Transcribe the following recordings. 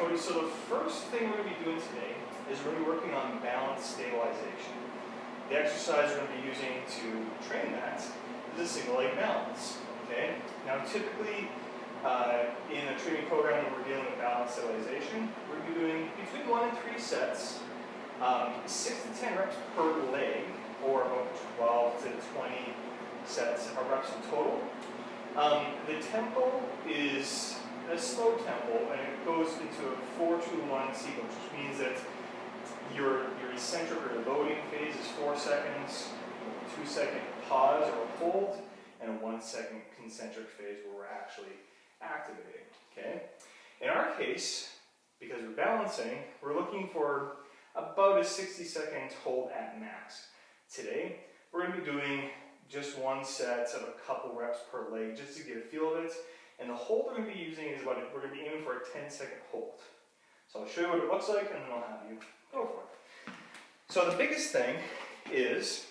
Cody, so the first thing we're going to be doing today is we're going to be working on balance stabilization. The exercise we're going to be using to train that is a single leg balance. Okay? Now typically in a training program when we're dealing with balance stabilization, we're going to be doing between 1 and 3 sets, 6 to 10 reps per leg, or about 12 to 20 sets of reps in total. The tempo is a slow tempo, and it goes into a 4-2-1 sequence, which means that your eccentric or your loading phase is 4 seconds, a 2-second pause or hold, and a 1-second concentric phase where we're actually activating. Okay? In our case, because we're balancing, we're looking for about a 60-second hold at max. Today, we're going to be doing just 1 set of a couple reps per leg just to get a feel of it. And the hold we're going to be using is we're going to be aiming for a 10-second hold. So I'll show you what it looks like and then I'll have you go for it. So the biggest thing is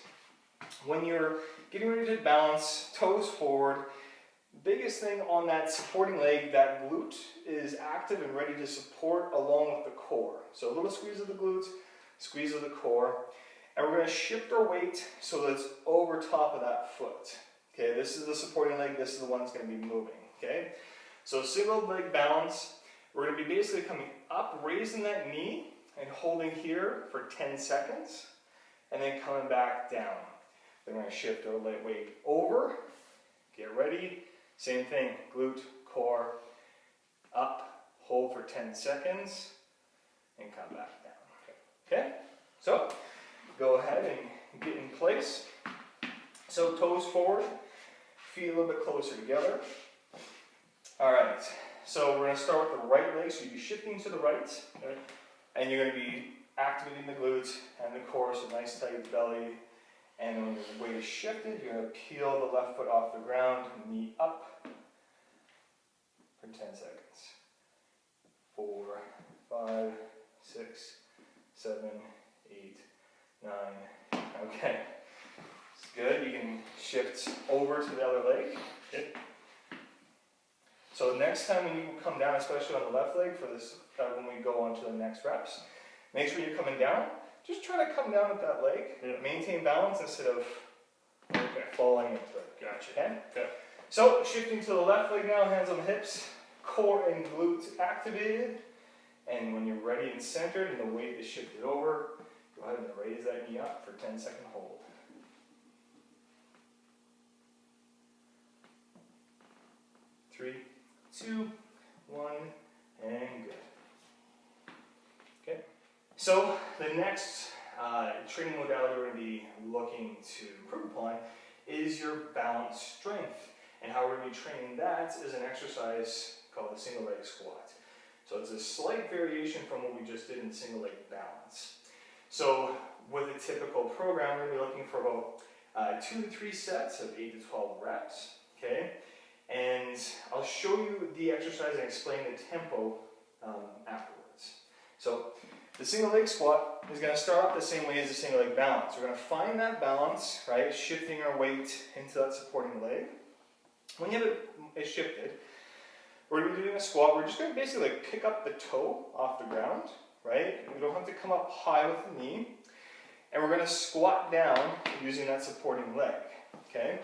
when you're getting ready to balance, toes forward, biggest thing on that supporting leg, that glute is active and ready to support along with the core. So a little squeeze of the glutes, squeeze of the core. And we're going to shift our weight so that it's over top of that foot. Okay, this is the supporting leg, this is the one that's going to be moving. Okay, so single leg balance, we're going to be basically coming up, raising that knee, and holding here for 10 seconds, and then coming back down. Then we're going to shift our leg weight over, get ready, same thing, glute, core, up, hold for 10 seconds, and come back down. Okay, so go ahead and get in place. So toes forward, feet a little bit closer together. All right, so we're going to start with the right leg, so you'll be shifting to the right, okay? And you're going to be activating the glutes and the core, so nice tight belly. And when your weight is shifted, you're going to peel the left foot off the ground, knee up for 10 seconds. 4, 5, 6, 7, 8, 9. Okay, it's good. You can shift over to the other leg. Okay. So next time when you come down, especially on the left leg for this, when we go on to the next reps, make sure you're coming down. Just try to come down with that leg. Yeah. Maintain balance instead of falling into it. Gotcha. Okay? Okay. So shifting to the left leg now, hands on the hips, core and glutes activated. And when you're ready and centered and the weight is shifted over, go ahead and raise that knee up for 10-second hold. Three, 2, 1, and good. Okay, so the next training modality we're going to be looking to improve upon is your balance strength. And how we're going to be training that is an exercise called the single leg squat. So it's a slight variation from what we just did in single leg balance. So with a typical program, we're going to be looking for about 2 to 3 sets of 8 to 12 reps. Okay. And I'll show you the exercise and explain the tempo afterwards. So the single leg squat is going to start off the same way as the single leg balance. We're going to find that balance, right, shifting our weight into that supporting leg. When you have it shifted, we're going to be doing a squat. We're just going to basically like pick up the toe off the ground, right? We don't have to come up high with the knee. And we're going to squat down using that supporting leg, okay?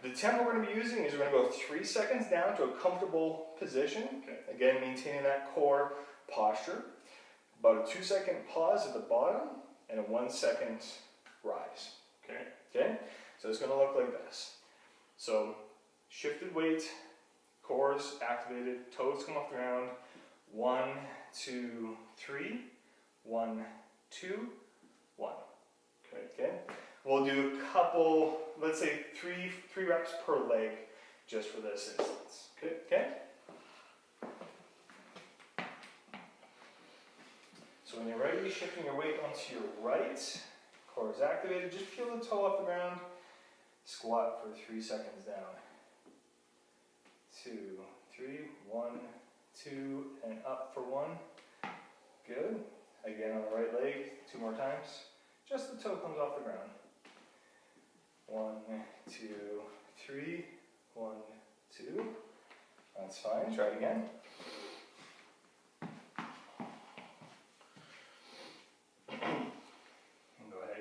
The tempo we're going to be using is we're going to go 3 seconds down to a comfortable position. Okay. Again, maintaining that core posture. About a 2-second pause at the bottom and a 1-second rise. Okay. Okay. So it's going to look like this. So shifted weight, cores activated, toes come off the ground. 1, 2, 3. 1, 2, 1. Okay. Okay. We'll do a couple, let's say 3 reps per leg just for this instance. Okay? Okay? So when you're ready, shifting your weight onto your right, core is activated, just peel the toe off the ground, squat for 3 seconds down. 2, 3, 1, 2, and up for 1. Good. Again on the right leg, 2 more times. Just the toe comes off the ground. 1, 2, 3, 1, 2. That's fine. Try it again.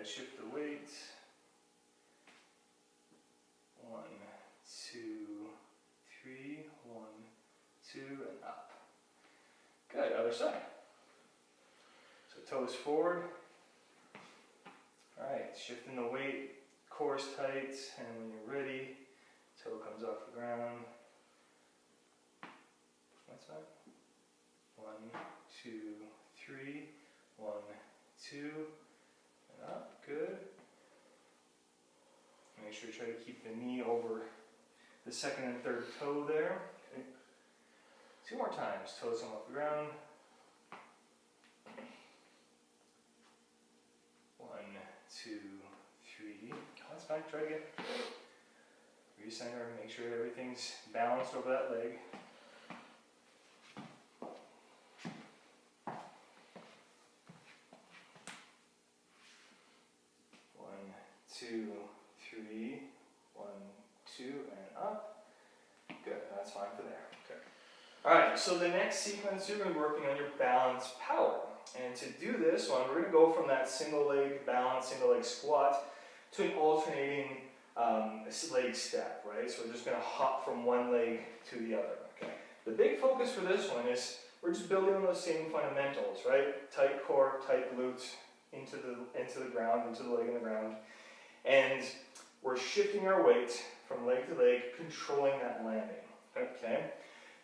ahead, shift the weight. 1, 2, 3, 1, 2, and up. Good, other side. So toes forward. Alright, shifting the weight, core's tight, and when you're ready, toe comes off the ground. That's fine. 1, 2, 3, 1, 2, and up, good. Make sure you try to keep the knee over the second and third toe there. Okay. 2 more times, toes come off the ground. 1, 2, 3, that's fine, try it again. Recenter, make sure everything's balanced over that leg. 1, 2, 3, 1, 2, and up. Good, that's fine for there. Okay. Alright, so the next sequence you're going to be working on your balance power. And to do this one, we're going to go from that single leg balance, single leg squat to an alternating leg step, right? So we're just going to hop from one leg to the other. Okay. The big focus for this one is we're just building on those same fundamentals, right? Tight core, tight glutes into the ground, into the leg in the ground. And we're shifting our weight from leg to leg, controlling that landing. Okay.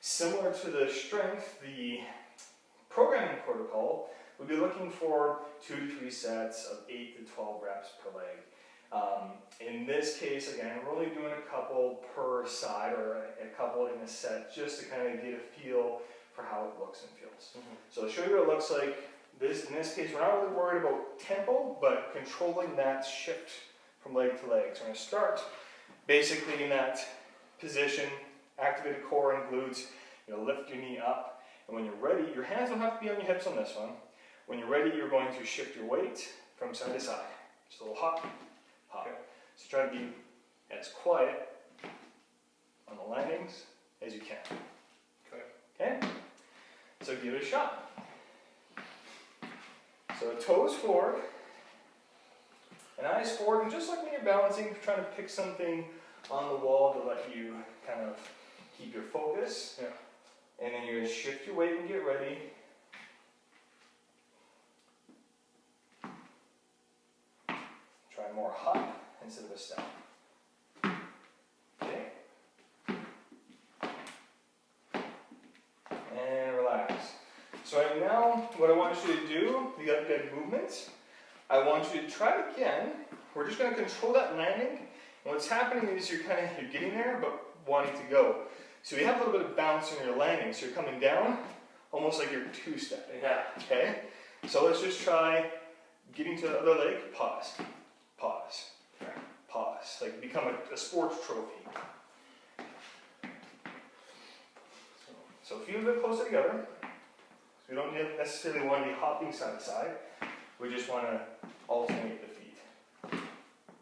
Similar to the strength, the programming protocol would be looking for 2 to 3 sets of 8 to 12 reps per leg. In this case, again, we're only doing a couple per side or a couple in a set just to kind of get a feel for how it looks and feels. So I'll show you what it looks like. In this case, we're not really worried about tempo, but controlling that shift from leg to leg. So I'm going to start basically in that position, activate the core and glutes. You'll lift your knee up, and when you're ready, your hands don't have to be on your hips on this one. When you're ready, you're going to shift your weight from side to side. Just a little hop, hop. Okay. So try to be as quiet on the landings as you can. Okay? So give it a shot. So toes forward, and eyes forward, and just like when you're balancing, trying to pick something on the wall to let you kind of keep your focus. Yeah. And then you're going to shift your weight and get ready. Try more hop instead of a step. Okay. And relax. So right now, what I want you to do, you got good movement. I want you to try it again. We're just going to control that landing. And what's happening is you're getting there, but wanting to go. So you have a little bit of bounce in your landing. So you're coming down, almost like you're two-stepping. Yeah. Okay? So let's just try getting to the other leg. Pause. Pause. Pause. Like become a sports trophy. So feet a bit closer together. So we don't necessarily want to be hopping side to side. We just want to alternate the feet.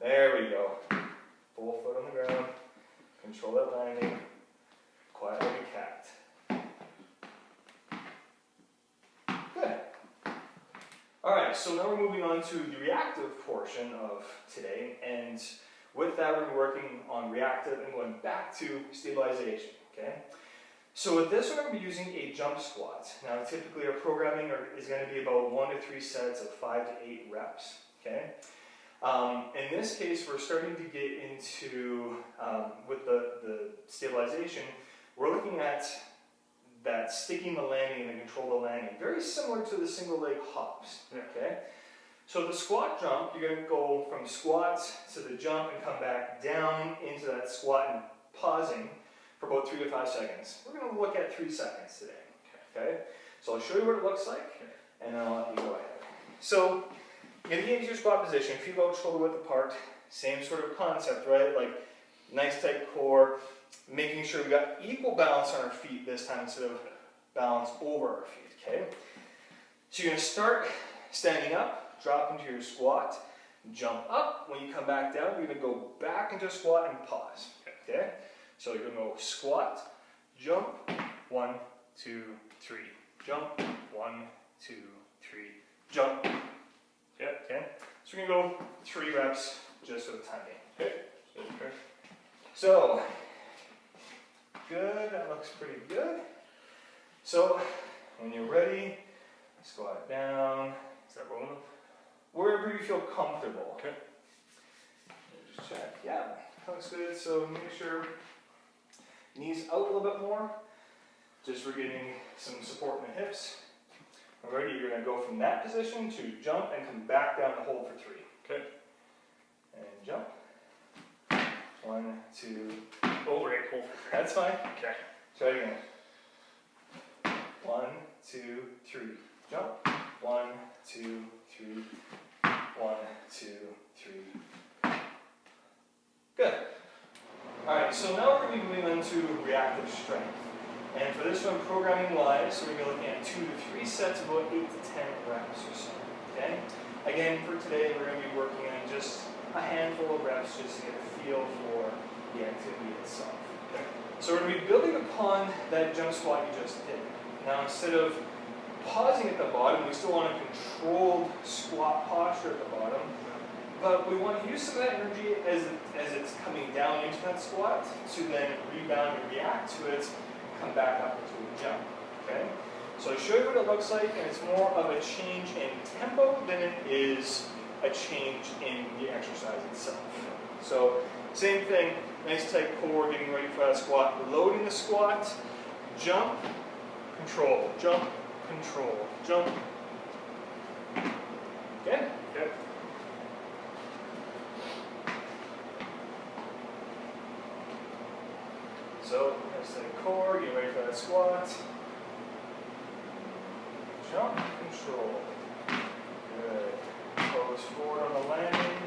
There we go. Full foot on the ground. Control that landing. Quiet like a cat. Good. Alright, so now we're moving on to the reactive portion of today, and with that we're working on reactive and going back to stabilization. Okay? So with this we're going to be using a jump squat. Now typically our programming is going to be about 1 to 3 sets of 5 to 8 reps. Okay? In this case we're starting to get into, with the stabilization, we're looking at that sticking the landing and the control of the landing. Very similar to the single leg hops. Okay? So the squat jump, you're going to go from squat to the jump and come back down into that squat and pausing for about 3 to 5 seconds. We're going to look at 3 seconds today. Okay? So I'll show you what it looks like, and then I'll let you go ahead. So, you're going to get into your squat position, feet about shoulder width apart, same sort of concept, right? Like, nice tight core, making sure we got equal balance on our feet this time instead of balance over our feet, okay? So you're going to start standing up, drop into your squat, jump up. When you come back down, you're going to go back into squat and pause, okay? So you're going to go squat, jump, 1, 2, 3, jump, 1, 2, 3, jump, Yep. Okay. So we're gonna go 3 reps just for the time being. Okay. So good. That looks pretty good. So when you're ready, squat down. Is that rolling? Wherever you feel comfortable. Okay. Just check. Yeah, looks good. So make sure knees out a little bit more. Just we're getting some support in the hips. Alrighty, you're going to go from that position to jump and come back down and hold for 3. Okay. And jump. 1, 2. Oh, right, hold. That's fine. Okay. Try it again. 1, 2, 3. Jump. 1, 2, 3. 1, 2, 3. Good. Alright, so now we're going to be moving on to reactive strength. And for this one, programming wise, so we're going to be looking at 2 to 3 sets, about 8 to 10 reps or so. Okay? Again, for today, we're going to be working on just a handful of reps just to get a feel for the activity itself. Okay? So we're going to be building upon that jump squat you just did. Now, instead of pausing at the bottom, we still want a controlled squat posture at the bottom, but we want to use some of that energy as it's coming down into that squat to then rebound and react to it, come back up into a jump. Okay? So I'll show you what it looks like, and it's more of a change in tempo than it is a change in the exercise itself. So same thing, nice tight core, getting ready for that squat, loading the squat, jump, control, jump, control, jump. Okay? Yep. So, nice tight core, getting ready for that squat. Jump, control. Good. Toes forward on the landing.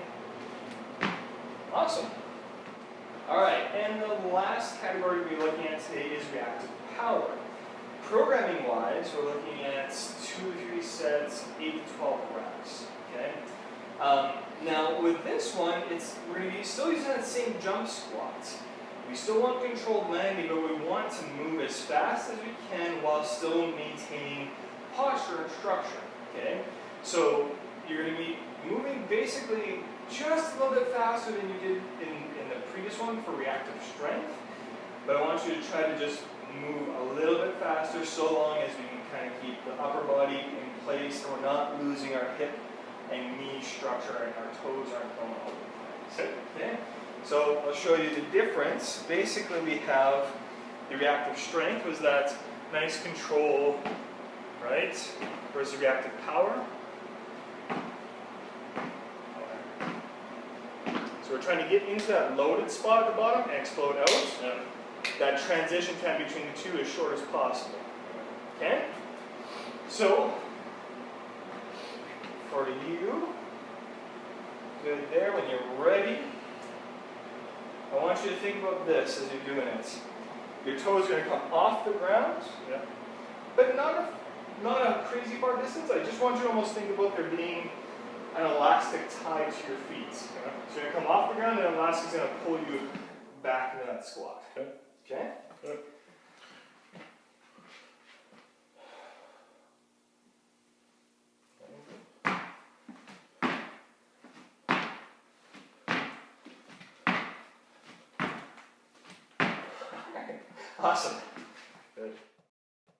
Awesome. Alright, and the last category we'll be looking at today is reactive power. Programming wise, we're looking at 2 to 3 sets, 8 to 12 reps. Okay? Now with this one, we're going to be still using that same jump squat. We still want controlled landing, but we want to move as fast as we can while still maintaining posture and structure. Okay? So you're going to be moving basically just a little bit faster than you did in the previous one for reactive strength. But I want you to try to just move a little bit faster so long as we can kind of keep the upper body in place and we're not losing our hip and knee structure and our toes aren't going all over the place. Okay? So I'll show you the difference. Basically we have the reactive strength was that nice control, right, versus reactive power. So we're trying to get into that loaded spot at the bottom and explode out. That transition time between the two as short as possible. Okay? So, for you, good there, when you're ready, I want you to think about this as you're doing it. Your toes are going to come off the ground, but not a crazy far distance. I just want you to almost think about there being an elastic tied to your feet. So you're going to come off the ground and the elastic's going to pull you back into that squat. Okay? Good. Awesome. Good.